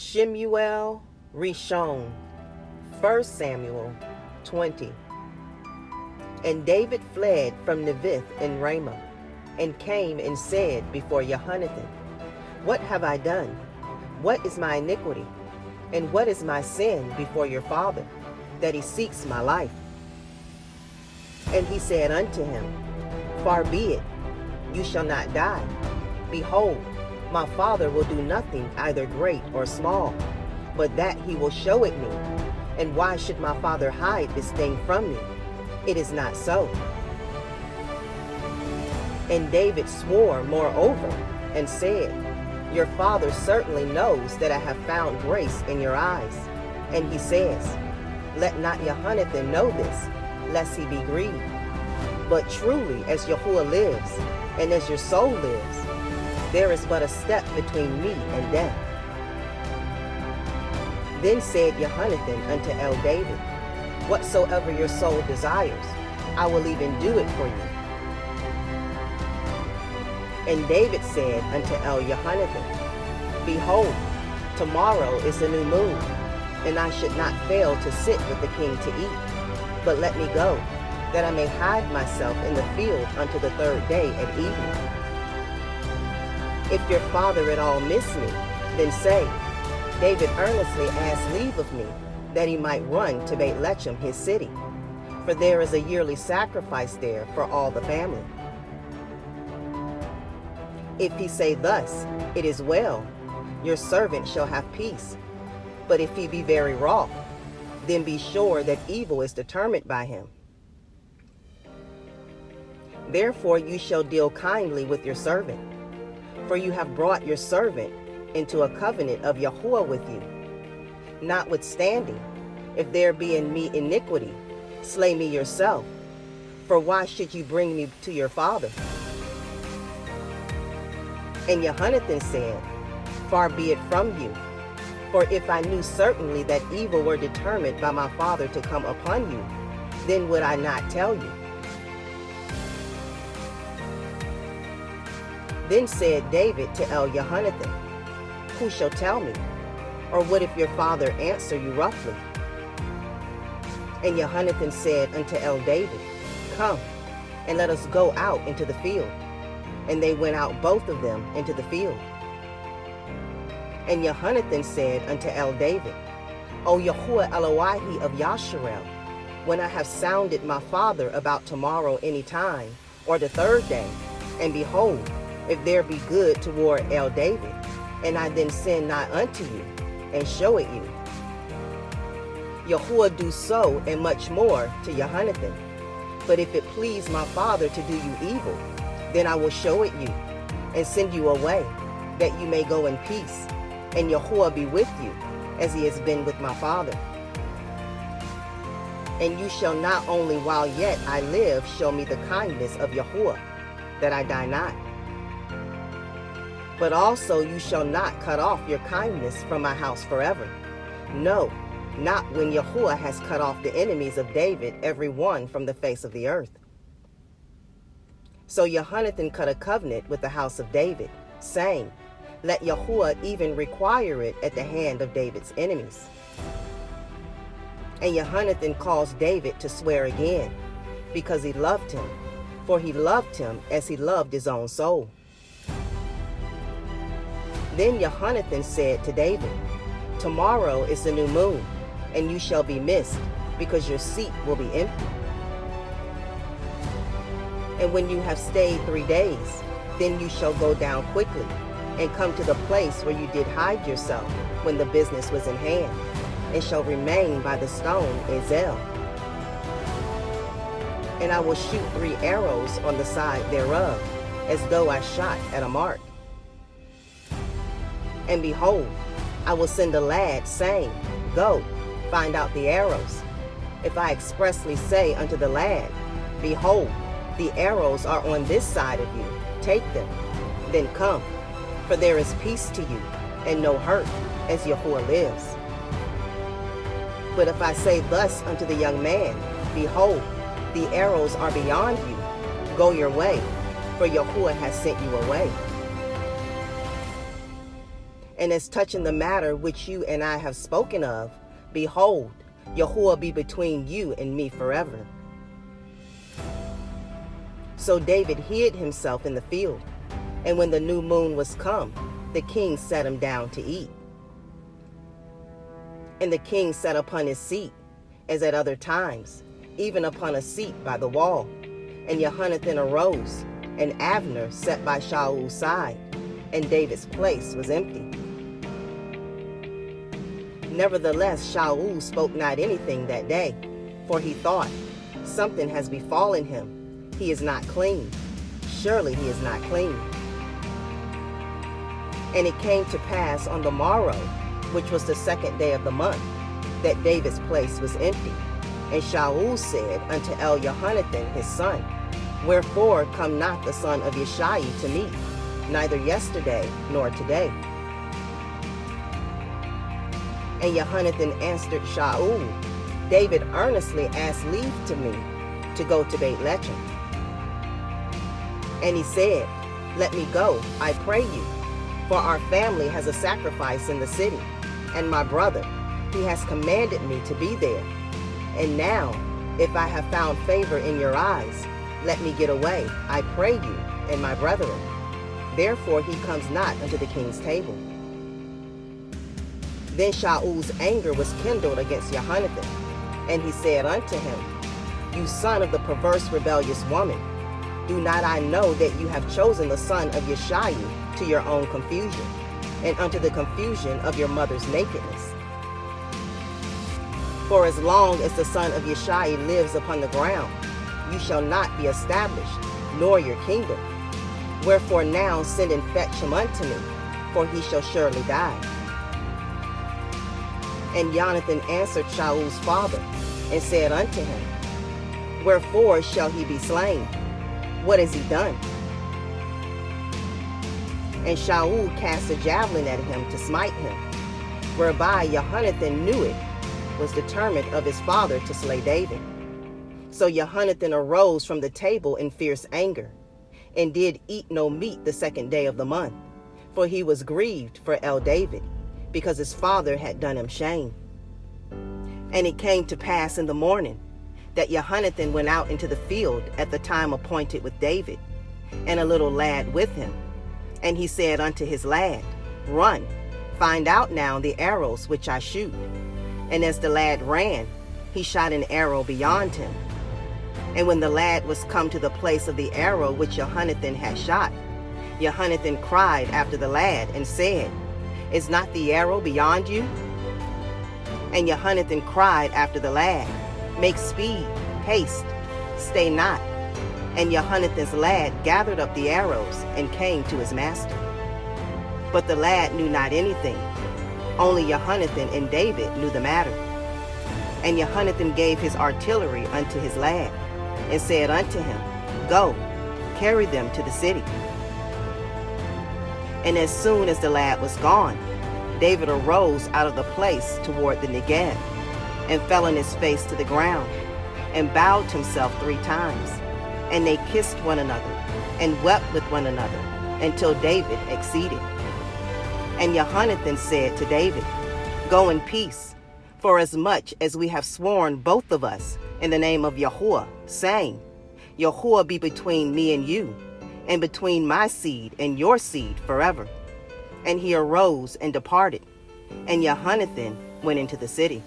Shemu'El, Ri'Shon, 1 Samuel 20. And David fled from Nevith in Ramah, and came and said before Jonathan, What have I done? What is my iniquity? And what is my sin before your father, that he seeks my life? And he said unto him, Far be it, you shall not die. Behold, my father will do nothing either great or small, but that he will show it me. And why should my father hide this thing from me? It is not so. And David swore moreover, and said, Your father certainly knows that I have found grace in your eyes. And he says, Let not Jonathan know this, lest he be grieved. But truly, as Yahuwah lives, and as your soul lives, there is but a step between me and death. Then said Jonathan unto El David, Whatsoever your soul desires, I will even do it for you. And David said unto El Jonathan, Behold, tomorrow is the new moon, and I should not fail to sit with the king to eat. But let me go, that I may hide myself in the field unto the third day at evening. If your father at all miss me, then say, David earnestly asked leave of me, that he might run to Beth-lechem his city, for there is a yearly sacrifice there for all the family. If he say thus, It is well, your servant shall have peace. But if he be very wroth, then be sure that evil is determined by him. Therefore you shall deal kindly with your servant, for you have brought your servant into a covenant of Yahuwah with you. Notwithstanding, if there be in me iniquity, slay me yourself, for why should you bring me to your father? And Jonathan said, Far be it from you, for if I knew certainly that evil were determined by my father to come upon you, then would I not tell you. Then said David to El Jonathan, Who shall tell me? Or what if your father answer you roughly? And Jonathan said unto El David, Come, and let us go out into the field. And they went out both of them into the field. And Jonathan said unto El David, O Yahuwah Elohi of Yasharel, when I have sounded my father about tomorrow any time, or the third day, and behold, if there be good toward El David, and I then send not unto you, and show it you. Yahuwah do so and much more to Jonathan. But if it please my father to do you evil, then I will show it you, and send you away, that you may go in peace, and Yahuwah be with you, as he has been with my father. And you shall not only while yet I live show me the kindness of Yahuwah, that I die not, but also you shall not cut off your kindness from my house forever. No, not when Yahuwah has cut off the enemies of David, every one from the face of the earth. So Jonathan cut a covenant with the house of David, saying, Let Yahuwah even require it at the hand of David's enemies. And Jonathan caused David to swear again, because he loved him, for he loved him as he loved his own soul. Then Jonathan said to David, Tomorrow is the new moon, and you shall be missed, because your seat will be empty. And when you have stayed 3 days, then you shall go down quickly, and come to the place where you did hide yourself when the business was in hand, and shall remain by the stone Ezel. And I will shoot 3 arrows on the side thereof, as though I shot at a mark. And behold, I will send a lad, saying, Go, find out the arrows. If I expressly say unto the lad, Behold, the arrows are on this side of you, take them, then come, for there is peace to you, and no hurt, as Yahuwah lives. But if I say thus unto the young man, Behold, the arrows are beyond you, go your way, for Yahuwah has sent you away. And as touching the matter which you and I have spoken of, behold, Yahuwah be between you and me forever. So David hid himself in the field, and when the new moon was come, the king sat him down to eat. And the king sat upon his seat, as at other times, even upon a seat by the wall. And Jehonathan arose, and Abner sat by Shaul's side, and David's place was empty. Nevertheless, Shaul spoke not anything that day, for he thought, something has befallen him. He is not clean. Surely he is not clean. And it came to pass on the morrow, which was the 2nd day of the month, that David's place was empty. And Shaul said unto Jehonathan his son, Wherefore come not the son of Yeshai to me, neither yesterday nor today? And Jehonathan answered Shaul, David earnestly asked leave to me to go to Beit Lechem. And he said, Let me go, I pray you, for our family has a sacrifice in the city, and my brother, he has commanded me to be there. And now, if I have found favor in your eyes, let me get away, I pray you, and my brethren. Therefore he comes not unto the king's table. Then Shaul's anger was kindled against Jehonathan, and he said unto him, You son of the perverse rebellious woman, do not I know that you have chosen the son of Yeshai to your own confusion, and unto the confusion of your mother's nakedness? For as long as the son of Yeshai lives upon the ground, you shall not be established, nor your kingdom. Wherefore now send and fetch him unto me, for he shall surely die. And Jonathan answered Shaul's father, and said unto him, Wherefore shall he be slain? What has he done? And Shaul cast a javelin at him to smite him, whereby Jehonathan knew it was determined of his father to slay David. So Jehonathan arose from the table in fierce anger, and did eat no meat the 2nd day of the month, for he was grieved for David, because his father had done him shame. And it came to pass in the morning that Jehonathan went out into the field at the time appointed with David, and a little lad with him. And he said unto his lad, Run, find out now the arrows which I shoot. And as the lad ran, he shot an arrow beyond him. And when the lad was come to the place of the arrow which Jehonathan had shot, Jehonathan cried after the lad, and said, Is not the arrow beyond you? And Jehonathan cried after the lad, Make speed, haste, stay not. And Jehonathan's lad gathered up the arrows, and came to his master. But the lad knew not anything, only Jehonathan and David knew the matter. And Jehonathan gave his artillery unto his lad, and said unto him, Go, carry them to the city. And as soon as the lad was gone, David arose out of the place toward the Negev, and fell on his face to the ground, and bowed himself 3 times. And they kissed one another, and wept with one another, until David exceeded. And Jehonathan said to David, Go in peace, for as much as we have sworn both of us in the name of Yahuwah, saying, Yahuwah be between me and you, and between my seed and your seed forever. And he arose and departed, and Jehonathan went into the city.